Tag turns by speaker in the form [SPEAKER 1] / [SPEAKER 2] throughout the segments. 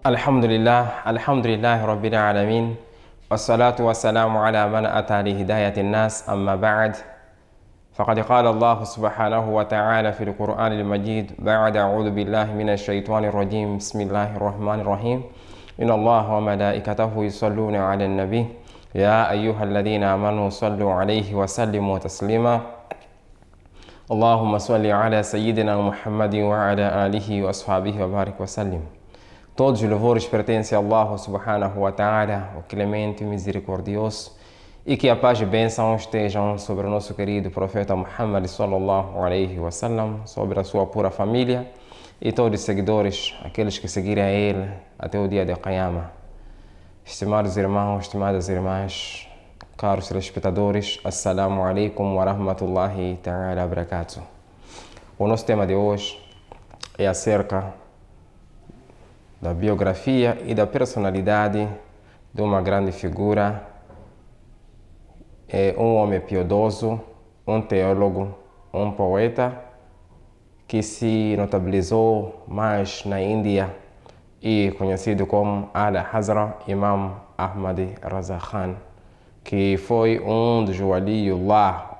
[SPEAKER 1] الحمد لله رب العالمين والصلاة والسلام على من أتى لهداية الناس أما بعد فقد قال الله سبحانه وتعالى في القرآن المجيد بعد أعوذ بالله من الشيطان الرجيم بسم الله الرحمن الرحيم إن الله وملائكته يصلون على النبي يا أيها الذين آمنوا صلوا عليه وسلموا تسليما اللهم صل على سيدنا محمد وعلى آله وأصحابه وبارك وسلم. Todos os louvores pertencem a Allah subhanahu wa ta'ala, o clemente e misericordioso, e que a paz e bênção estejam sobre o nosso querido profeta Muhammad sallallahu alaihi wasallam, sobre a sua pura família e todos os seguidores, aqueles que seguirem a ele até o dia de Qiyamah. Estimados irmãos, estimadas irmãs, caros telespectadores, assalamu alaikum wa rahmatullahi ta'ala wa barakatuh. O nosso tema de hoje é acerca da biografia e da personalidade de uma grande figura, um homem piedoso, um teólogo, um poeta que se notabilizou mais na Índia e conhecido como Al-Hazra Imam Ahmad Raza Khan, que foi um dos Waliullah,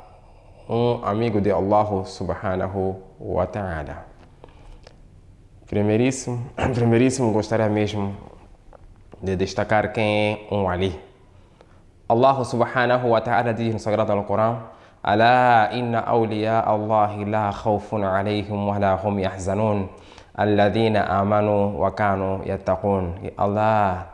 [SPEAKER 1] um amigo de Allah subhanahu wa ta'ala. Primeiríssimo, gostaria mesmo de destacar quem é um wali. Allah subhanahu wa ta'ala diz no Sagrado Alcorão: Alá inna awliya Allahi la khawfun alayhim wa la hum yahzanun alladhina amanu wa kanu yattaqun. E Allah,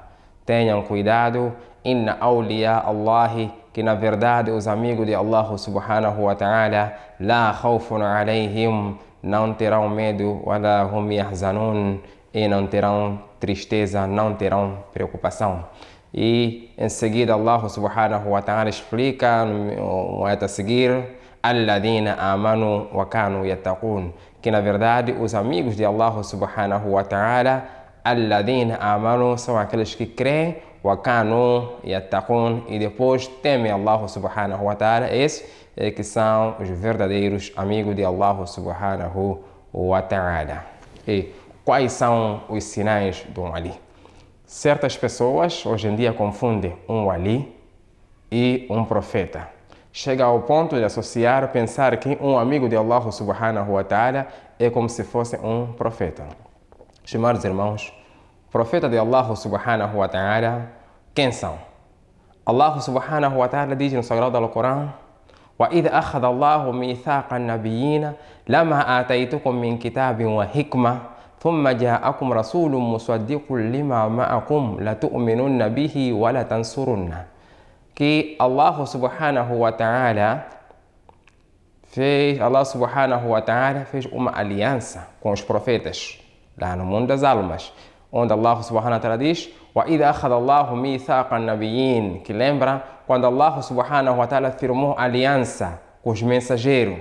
[SPEAKER 1] tenham cuidado, inna awliya Allahi, que na verdade os amigos de Allah subhanahu wa ta'ala, la khawfun alayhim, não terão medo, wala hum yahzanun, e não terão tristeza, não terão preocupação. E em seguida Allah subhanahu wa ta'ala explica no ayat a seguir: alladhina amanu wa kanu yattaqun, que na verdade os amigos de Allah subhanahu wa ta'ala, alladhina amanu, são aqueles que creem, wa kanu yattaqun, e depois temem Allah subhanahu wa ta'ala. Esses que são os verdadeiros amigos de Allah subhanahu wa ta'ala. E quais são os sinais de um wali? Certas pessoas hoje em dia confundem um wali e um profeta. Chega ao ponto de associar, pensar que um amigo de Allah subhanahu wa ta'ala é como se fosse um profeta. Estimados irmãos, profeta de Allah subhanahu wa ta'ala, quem são? Allah subhanahu wa ta'ala diz no Sagrado Alcorão: وَإِذْ أَخَذَ اللَّهُ مِيثَاقَ النَّبِيِّينَ لَمَا آتَيْتُكُم مِّن كِتَابٍ وَحِكْمَةٍ ثُمَّ جَاءَكُمْ رَسُولٌ مُصَدِّقٌ لِمَا مَعَكُمْ لَتُؤْمِنُنَّ بِهِ وَلَتَنْصُرُنَّ. Que Allah subhanahu wa ta'ala fez uma aliança com os profetas lá no mundo das almas, onde Allah subhanahu wa ta'ala diz: وَإِذْ أَخَذَ اللَّهُ مِيثَاقَ النَّبِيِّينَ, que lembra quando Allah subhanahu wa ta'ala firmou aliança com os mensageiros,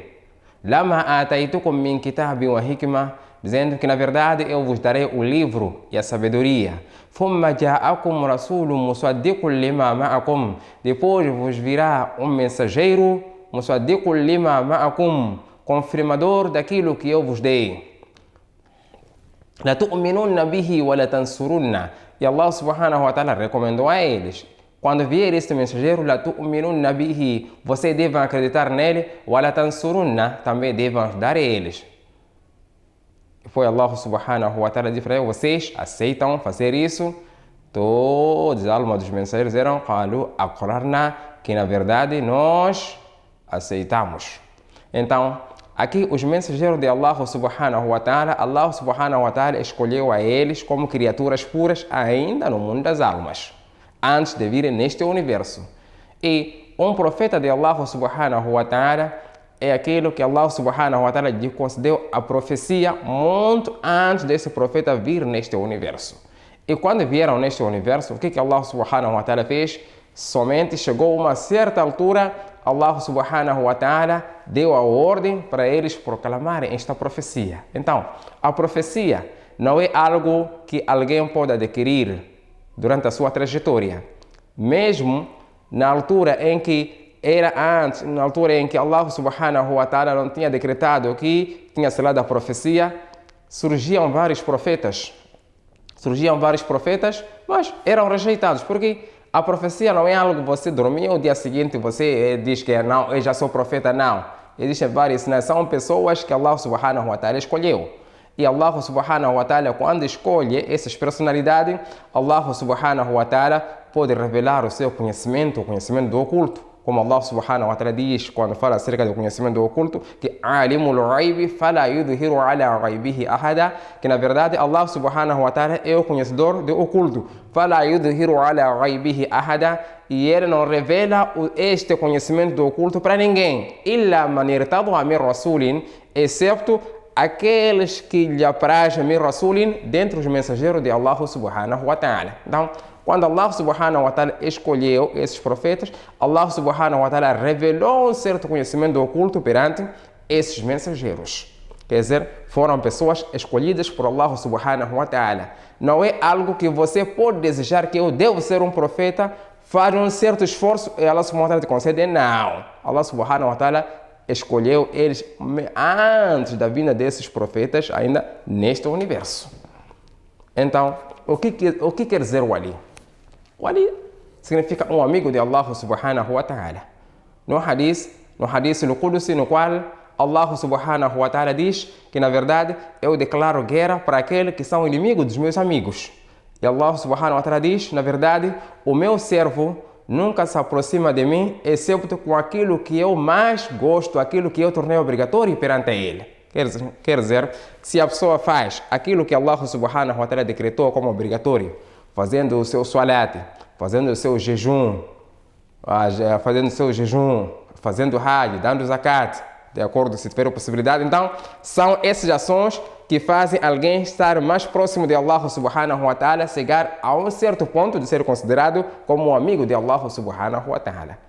[SPEAKER 1] لَمَا آتَيْتُكُم مِّن كِتَابٍ وَحِكْمَةٍ, dizendo que na verdade eu vos darei o livro e a sabedoria. ثُمَّ جَاءَكُمْ رَسُولٌ مُصَدِّقٌ لِمَا مَعَكُمْ, depois vos virá um mensageiro, مُصَدِّقٌ لِمَا مَعَكُمْ, confirmador daquilo que eu vos dei. لَتُؤْمِنُنَّ بِهِ وَلَتَنْصُرُنَّ, e Allah subhanahu wa ta'ala recomendou a eles: quando vier este mensageiro, لَتُؤْمِنُنَّ بِهِ, vocês devem acreditar nele, وَلَتَنْصُرُنَّ, também devem ajudar eles. Foi Allah subhanahu wa ta'ala dizer para eles: vocês aceitam fazer isso? Todas as almas dos mensageiros eram قالوا أقررنا, que na verdade nós aceitamos. Então, aqui os mensageiros de Allah subhanahu wa ta'ala, Allah subhanahu wa ta'ala escolheu a eles como criaturas puras ainda no mundo das almas, antes de virem neste universo. E um profeta de Allah subhanahu wa ta'ala é aquilo que Allah subhanahu wa ta'ala lhe concedeu a profecia muito antes desse profeta vir neste universo. E quando vieram neste universo, o que Allah subhanahu wa ta'ala fez? Somente chegou a uma certa altura, Allah subhanahu wa ta'ala deu a ordem para eles proclamarem esta profecia. Então, a profecia não é algo que alguém pode adquirir durante a sua trajetória. Mesmo na altura em que era antes, na altura em que Allah subhanahu wa ta'ala não tinha decretado que tinha selado a profecia, surgiam vários profetas Surgiam vários profetas, mas eram rejeitados, porque a profecia não é algo que você dormiu, o dia seguinte você diz que não, eu já sou profeta, não. Existem vários sinais, são pessoas que Allah subhanahu wa ta'ala escolheu. E Allah subhanahu wa ta'ala, quando escolhe essas personalidades, Allah subhanahu wa ta'ala pode revelar o seu conhecimento, o conhecimento do oculto. Como Allah subhanahu wa ta'ala diz, quando fala acerca do conhecimento do oculto, que alimul ghaibi fala yudhiru ala ghaibihi ahada, que na verdade Allah subhanahu wa ta'ala é o conhecedor do oculto. Fala yudhiru ala ghaibihi ahada, e ele não revela este conhecimento do oculto para ninguém. Illa man irtada min rasulin, excepto aqueles que lhe aprazem min rasulin, dentre os mensageiros de Allah subhanahu wa ta'ala. Então, quando Allah subhanahu wa ta'ala escolheu esses profetas, Allah subhanahu wa ta'ala revelou um certo conhecimento oculto perante esses mensageiros. Quer dizer, foram pessoas escolhidas por Allah subhanahu wa ta'ala. Não é algo que você pode desejar que eu devo ser um profeta, faz um certo esforço e Allah subhanahu wa ta'ala te concede. Não. Allah subhanahu wa ta'ala escolheu eles antes da vinda desses profetas, ainda neste universo. Então, o que quer dizer o Ali? Wali significa um amigo de Allah subhanahu wa ta'ala. No hadith al-Qudusi, no qual Allah subhanahu wa ta'ala diz que, na verdade, eu declaro guerra para aqueles que são inimigos dos meus amigos. E Allah subhanahu wa ta'ala diz, na verdade, o meu servo nunca se aproxima de mim, excepto com aquilo que eu mais gosto, aquilo que eu tornei obrigatório perante ele. Quer dizer, se a pessoa faz aquilo que Allah subhanahu wa ta'ala decretou como obrigatório, fazendo o seu salat, fazendo o seu jejum, fazendo hajj, dando zakat, de acordo se tiver a possibilidade. Então, são essas ações que fazem alguém estar mais próximo de Allah subhanahu wa ta'ala, chegar a um certo ponto de ser considerado como um amigo de Allah subhanahu wa ta'ala.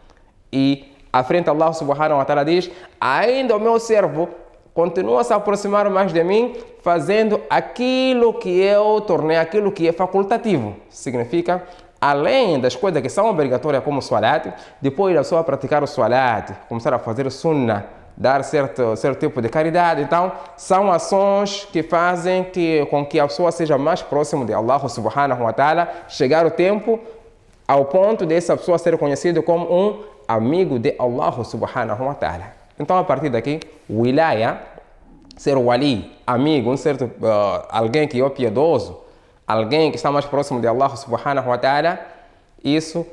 [SPEAKER 1] E à frente Allah subhanahu wa ta'ala diz, ainda o meu servo continua a se aproximar mais de mim, fazendo aquilo que eu tornei, aquilo que é facultativo. Significa, além das coisas que são obrigatórias como o salat, depois da pessoa praticar o salat, começar a fazer o sunnah, dar certo tipo de caridade. Então, são ações que fazem com que a pessoa seja mais próxima de Allah subhanahu wa ta'ala, chegar o tempo ao ponto dessa pessoa ser conhecida como um amigo de Allah subhanahu wa ta'ala. Então, a partir daqui, wilaya, ser wali, amigo, alguém que é piedoso, alguém que está mais próximo de Allah subhanahu wa ta'ala, isso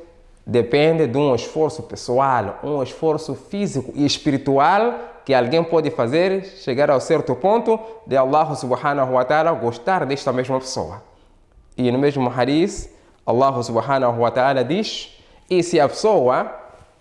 [SPEAKER 1] depende de um esforço pessoal, um esforço físico e espiritual que alguém pode fazer, chegar ao certo ponto de Allah subhanahu wa ta'ala gostar desta mesma pessoa. E no mesmo hadith, Allah subhanahu wa ta'ala diz, e se a pessoa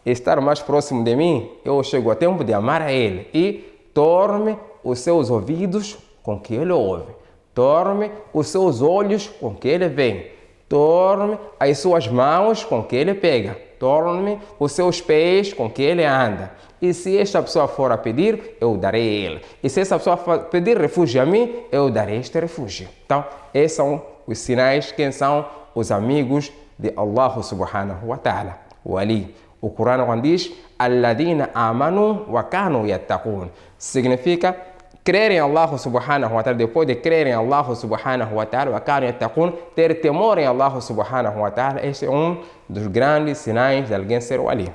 [SPEAKER 1] estar mais próximo de mim, eu chego a tempo de amar a ele e torne os seus ouvidos com que ele ouve, torne os seus olhos com que ele vê, torne as suas mãos com que ele pega, torne os seus pés com que ele anda. E se esta pessoa for a pedir, eu darei ele. E se essa pessoa for pedir refúgio a mim, eu darei este refúgio. Então, esses são os sinais, quem são os amigos de Allah subhanahu wa ta'ala, o Ali. O Corão quando diz, alladina amanu wa kanu yattaqun, significa crer em Allah subhanahu wa ta'ala, depois de crer em Allah subhanahu wa ta'ala, wa kanu yattaqun, ter temor em Allah subhanahu wa ta'ala. Este é um dos grandes sinais de alguém ser o Ali.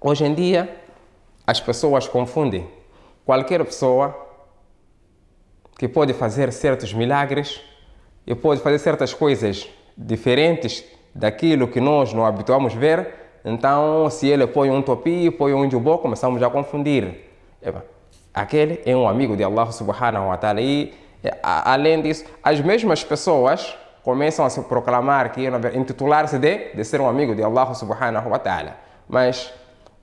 [SPEAKER 1] Hoje em dia, as pessoas confundem qualquer pessoa que pode fazer certos milagres e pode fazer certas coisas diferentes daquilo que nós não habituamos a ver. Então, se ele põe um topi, põe um jubó, começamos a confundir. Aquele é um amigo de Allah subhanahu wa ta'ala. E, além disso, as mesmas pessoas começam a se proclamar, intitular-se de ser um amigo de Allah subhanahu wa ta'ala. Mas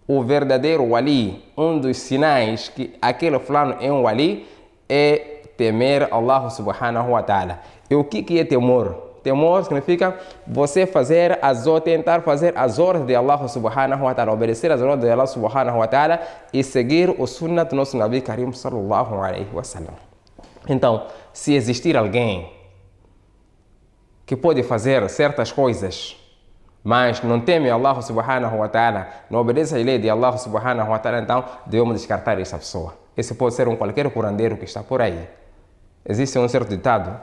[SPEAKER 1] o verdadeiro wali, um dos sinais que aquele fulano é um wali, é temer Allah subhanahu wa ta'ala. E o que é temor? Temor significa você tentar fazer as ordens de Allah subhanahu wa ta'ala, obedecer as ordens de Allah subhanahu wa ta'ala e seguir o sunnah do nosso Nabi Karim sallallahu alaihi wa sallam. Então, se existir alguém que pode fazer certas coisas, mas não teme Allah subhanahu wa ta'ala, não obedece a lei de Allah subhanahu wa ta'ala, então devemos descartar essa pessoa. Esse pode ser qualquer curandeiro que está por aí. Existe um certo ditado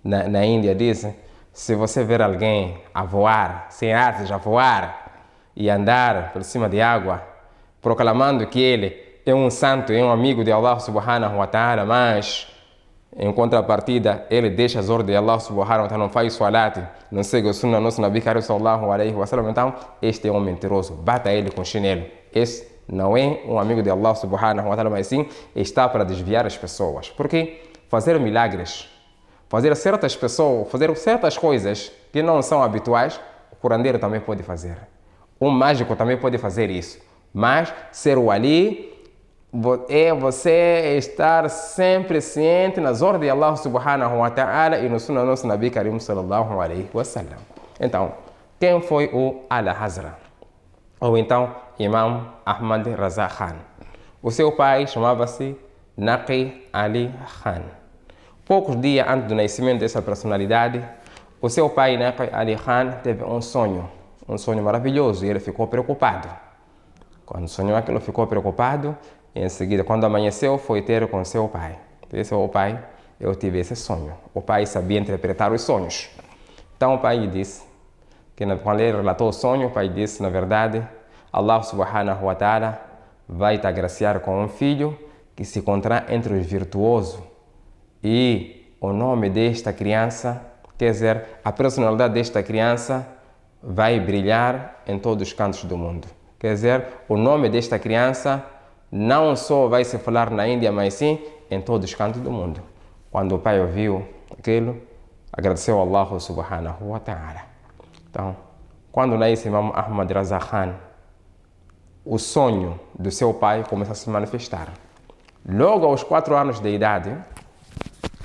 [SPEAKER 1] na Índia dizem, se você ver alguém a voar, sem artes a voar e andar por cima de água, proclamando que ele é um santo, é um amigo de Allah subhanahu wa ta'ala, mas em contrapartida ele deixa as ordens de Allah subhanahu wa ta'ala, não faz salat, não segue o sunnah nosso Nabi Karim sallallahu alaihi wa sallam, então este é um mentiroso, bata ele com chinelo. Esse não é um amigo de Allah subhanahu wa ta'ala, mas sim está para desviar as pessoas. Porque fazer milagres, fazer certas coisas que não são habituais, o curandeiro também pode fazer. Um mágico também pode fazer isso. Mas ser o ali é você estar sempre ciente nas ordens de Allah subhanahu wa ta'ala e no sunnah nosso Nabi Karim sallallahu alaihi wa sallam. Então, quem foi o Al-Hazra? Ou então, Imam Ahmad Raza Khan. O seu pai chamava-se Naqi Ali Khan. Poucos dias antes do nascimento dessa personalidade, o seu pai, Naqi Ali Khan, teve um sonho maravilhoso, e ele ficou preocupado. Quando sonhou aquilo, ficou preocupado, e em seguida, quando amanheceu, foi ter com seu pai. Disse ao pai, eu tive esse sonho. O pai sabia interpretar os sonhos. Então o pai disse, quando ele relatou o sonho, o pai disse, na verdade, Allah subhanahu wa ta'ala vai te agraciar com um filho que se encontrar entre os virtuosos. E o nome desta criança, quer dizer, a personalidade desta criança vai brilhar em todos os cantos do mundo. Quer dizer, o nome desta criança não só vai se falar na Índia, mas sim em todos os cantos do mundo. Quando o pai ouviu aquilo, agradeceu a Allah subhanahu wa ta'ala. Então, quando nasce Imam Ahmad Raza Khan, o sonho do seu pai começa a se manifestar. Logo aos 4 anos de idade,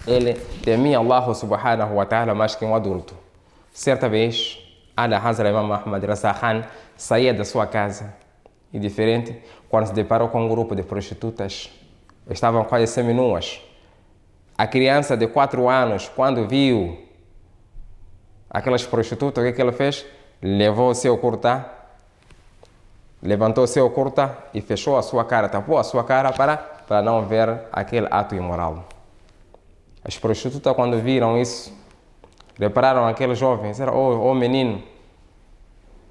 [SPEAKER 1] ele temia Allah subhanahu wa ta'ala mais que um adulto. Certa vez, Al-Hazra Imam Ahmad Raza Khan saía da sua casa e, diferente, quando se deparou com um grupo de prostitutas, estavam quase seminuas. A criança de 4 anos, quando viu aquelas prostitutas, o que ele fez? Levou o seu curta, levantou o seu curta e fechou a sua cara, tapou a sua cara para não ver aquele ato imoral. As prostitutas, quando viram isso, repararam aquele jovem, disseram, oh menino,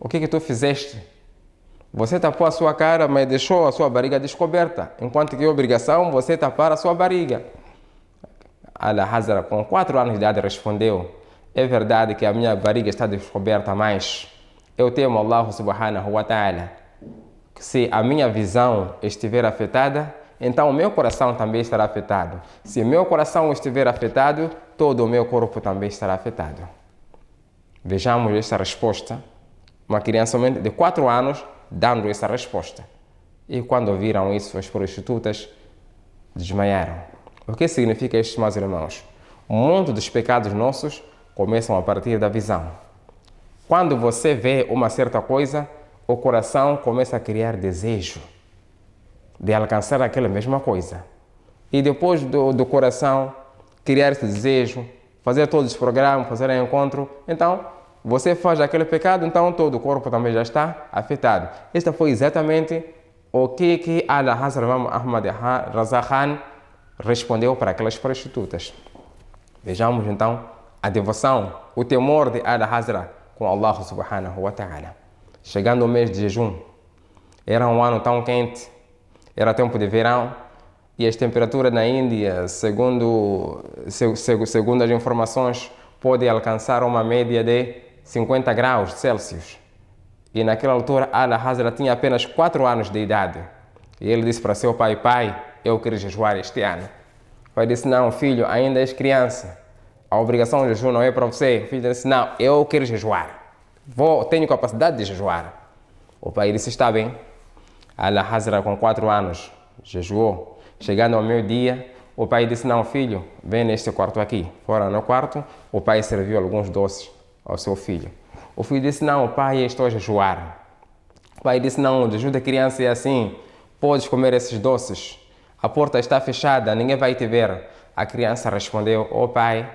[SPEAKER 1] o que tu fizeste? Você tapou a sua cara, mas deixou a sua barriga descoberta, enquanto que é obrigação você tapar a sua barriga. Al-Hazra, com 4 anos de idade, respondeu, é verdade que a minha barriga está descoberta, mas eu temo Allah subhanahu wa ta'ala. Se a minha visão estiver afetada, então o meu coração também estará afetado. Se meu coração estiver afetado, todo o meu corpo também estará afetado. Vejamos esta resposta. Uma criança somente de 4 anos dando essa resposta. E quando viram isso, as prostitutas desmaiaram. O que significa isto, meus irmãos? Muitos dos pecados nossos começam a partir da visão. Quando você vê uma certa coisa, o coração começa a criar desejo de alcançar aquela mesma coisa. E depois do coração criar esse desejo, fazer todos os programas, fazer o encontro, então você faz aquele pecado, então todo o corpo também já está afetado. Este foi exatamente o que Al-Hazra Imam Ahmad Raza Khan respondeu para aquelas prostitutas. Vejamos então a devoção, o temor de Al-Hazra com Allah subhanahu wa ta'ala. Chegando o mês de jejum, era um ano tão quente, era tempo de verão, e as temperaturas na Índia, segundo as informações, podem alcançar uma média de 50 graus Celsius. E naquela altura, Al-Hazra tinha apenas 4 anos de idade. E ele disse para seu pai, eu quero jejuar este ano. O pai disse, não, filho, ainda és criança. A obrigação de jejum não é para você. O filho disse, não, eu quero jejuar. Tenho capacidade de jejuar. O pai disse, está bem. Al-Hazra, com 4 anos, jejuou. Chegando ao meio-dia, o pai disse, não, filho, vem neste quarto aqui. Fora no quarto, o pai serviu alguns doces ao seu filho. O filho disse, não, pai, estou a jejuar. O pai disse, não, o jejum da criança é assim, podes comer esses doces. A porta está fechada, ninguém vai te ver. A criança respondeu, pai,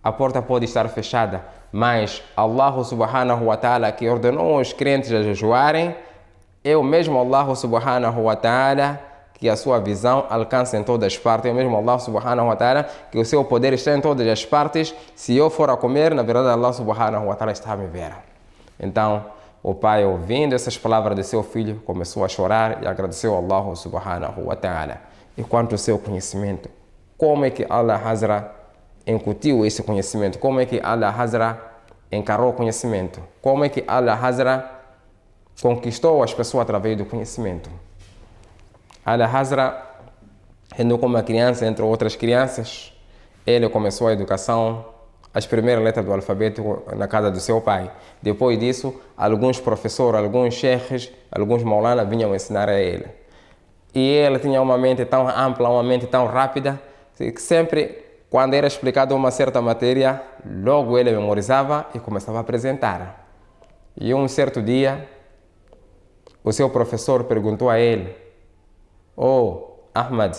[SPEAKER 1] a porta pode estar fechada, mas Allah subhanahu wa ta'ala, que ordenou os crentes a jejuarem, é o mesmo Allah subhanahu wa ta'ala que a sua visão alcance em todas as partes. É mesmo Allah subhanahu wa ta'ala, que o seu poder está em todas as partes. Se eu for a comer, na verdade Allah subhanahu wa ta'ala está a me ver. Então, o pai, ouvindo essas palavras de seu filho, começou a chorar e agradeceu a Allah subhanahu wa ta'ala. E quanto ao seu conhecimento, como é que Allah Hazra incutiu esse conhecimento? Como é que Allah Hazra encarou o conhecimento? Como é que Allah Hazra conquistou as pessoas através do conhecimento? Allah Hazra, sendo como uma criança entre outras crianças, ele começou a educação, as primeiras letras do alfabeto na casa do seu pai. Depois disso, alguns professores, alguns sheikhs, alguns maulana vinham ensinar a ele. E ele tinha uma mente tão ampla, uma mente tão rápida, que sempre, quando era explicado uma certa matéria, logo ele memorizava e começava a apresentar. E um certo dia, o seu professor perguntou a ele: "Oh, Ahmad,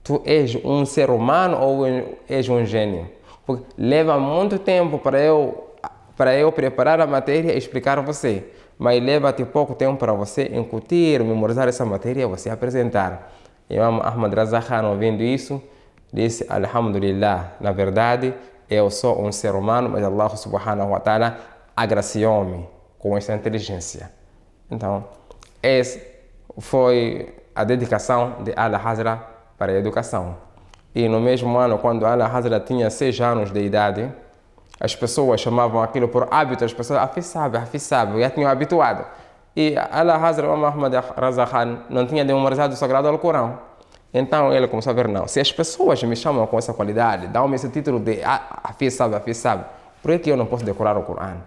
[SPEAKER 1] tu és um ser humano ou és um gênio? Porque leva muito tempo para eu preparar a matéria e explicar a você, mas leva-te pouco tempo para você incutir, memorizar essa matéria e você apresentar." Imam Ahmad Raza Khan, ouvindo isso, disse: "Alhamdulillah, na verdade eu sou um ser humano, mas Allah subhanahu wa ta'ala agraciou-me com esta inteligência." Então, essa foi a dedicação de Allah Hazra para a educação. E no mesmo ano, quando Allah Hazra tinha 6 anos de idade, as pessoas chamavam aquilo por hábito, as pessoas, Hafiz sabe, já tinham habituado. E Allah Hazra, Muhammad Raza Khan, não tinha memorizado o Sagrado Alcorão. Então ele começou a ver: não, se as pessoas me chamam com essa qualidade, dão-me esse título de Hafiz sabe, por que eu não posso decorar o Corão?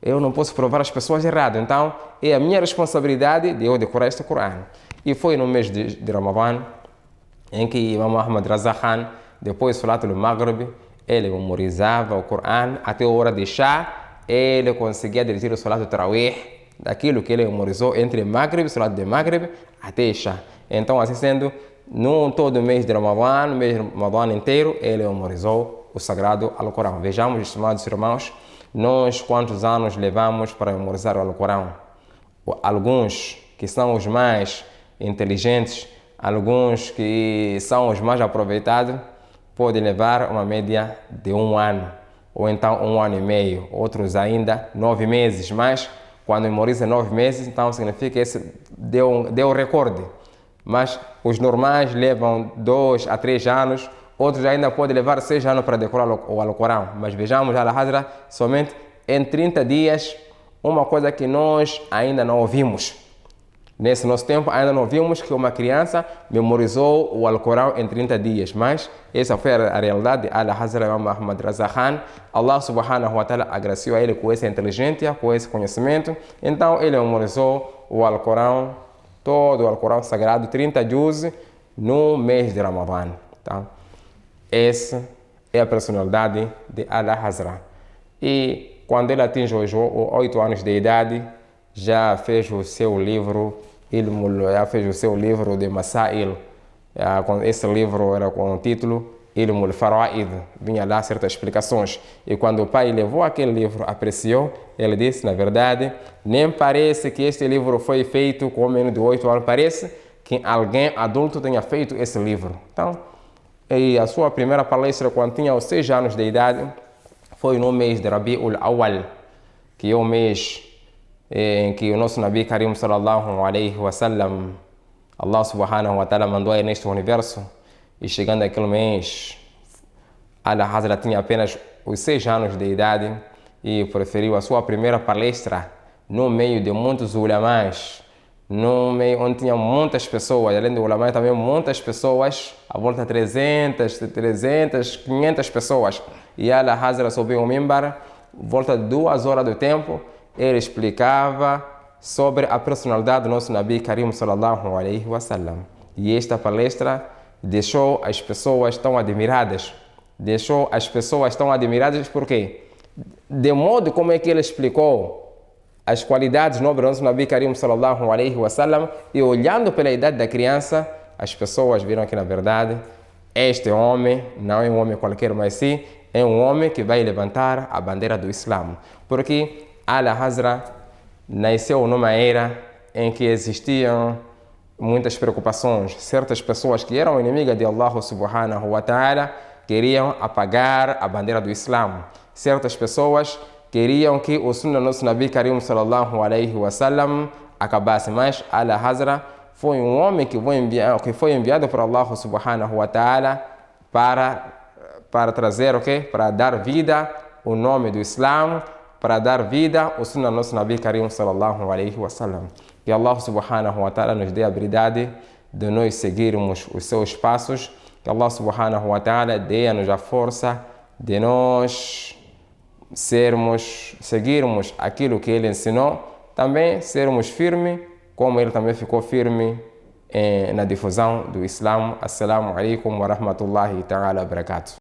[SPEAKER 1] Eu não posso provar as pessoas errado. Então é a minha responsabilidade de eu decorar este Corão. E foi no mês de Ramadã, em que Imam Ahmad Raza Khan, depois do Salatul Maghrib, ele memorizava o Corão até a hora de Shá. Ele conseguia dirigir o Salatul Tarawih, daquilo que ele memorizou entre Maghrib, Salat de Maghrib, até Shá. Então, assim sendo, no todo mês de Ramadã, no mês de Ramadã inteiro, ele memorizou o Sagrado Alcorão. Vejamos, estimados irmãos, nós quantos anos levamos para memorizar o Alcorão? Alguns que são os mais inteligentes, alguns que são os mais aproveitados, podem levar uma média de 1 ano, ou então 1 ano e meio, outros ainda 9 meses, mas quando memoriza 9 meses, então significa que esse deu recorde. Mas os normais levam 2 a 3 anos, outros ainda podem levar 6 anos para decorar o Alcorão. Mas vejamos, Allah Hazra, somente em 30 dias, uma coisa que nós ainda não ouvimos. Nesse nosso tempo ainda não vimos que uma criança memorizou o Alcorão em 30 dias, mas essa foi a realidade de Allah Hazra Imam Ahmad Raza Khan. Allah subhanahu wa ta'ala agraciou a ele com essa inteligência, com esse conhecimento. Então ele memorizou o Alcorão, todo o Alcorão sagrado, 30 juz, no mês de Ramadã. Então, essa é a personalidade de Allah Hazra. E quando ele atinge os 8 anos de idade, já fez o seu livro, já fez o seu livro de Masail. Esse livro era com o título Ilmul Faraid. Vinha lá certas explicações. E quando o pai levou aquele livro, apreciou, ele disse: na verdade, nem parece que este livro foi feito com menos de 8 anos, parece que alguém adulto tenha feito esse livro. Então, e a sua primeira palestra, quando tinha os 6 anos de idade, foi no mês de Rabi'ul Awal, que é o mês em que o nosso Nabi Karim sallallahu alaihi wasallam, Allah subhanahu wa ta'ala mandou aí neste universo. E chegando aquele mês, Allah Hazra tinha apenas os 6 anos de idade e preferiu a sua primeira palestra no meio de muitos ulamás, no meio onde tinha muitas pessoas, além do ulamá também muitas pessoas, a volta de 300, 500 pessoas. E Allah Hazra subiu ao mimbar, volta de 2 horas do tempo. Ele explicava sobre a personalidade do nosso Nabi Karim sallallahu alaihi wasallam. E esta palestra deixou as pessoas tão admiradas. Porque, de modo como é que ele explicou as qualidades nobres do nosso Nabi Karim sallallahu alaihi wasallam, e olhando pela idade da criança, as pessoas viram que, na verdade, este homem não é um homem qualquer, mas sim é um homem que vai levantar a bandeira do Islã. Porque Allah Hazra nasceu numa era em que existiam muitas preocupações. Certas pessoas que eram inimigas de Allah subhanahu wa ta'ala queriam apagar a bandeira do Islã. Certas pessoas queriam que o Sunnah nosso Nabi Karim sallallahu alaihi wasallam acabasse, mas Al-Hazra foi um homem que foi enviado por Allah subhanahu wa ta'ala para trazer o quê? Para dar vida ao nome do Islã, para dar vida ao Sunnah nosso Nabi Karim sallallahu alaihi wasallam. Que Allah subhanahu wa ta'ala nos dê a habilidade de nós seguirmos os seus passos. Que Allah subhanahu wa ta'ala dê-nos a força de nós seguirmos aquilo que ele ensinou, também sermos firmes, como ele também ficou firme na difusão do Islã. Assalamu alaikum wa rahmatullahi ta'ala wa barakatuh.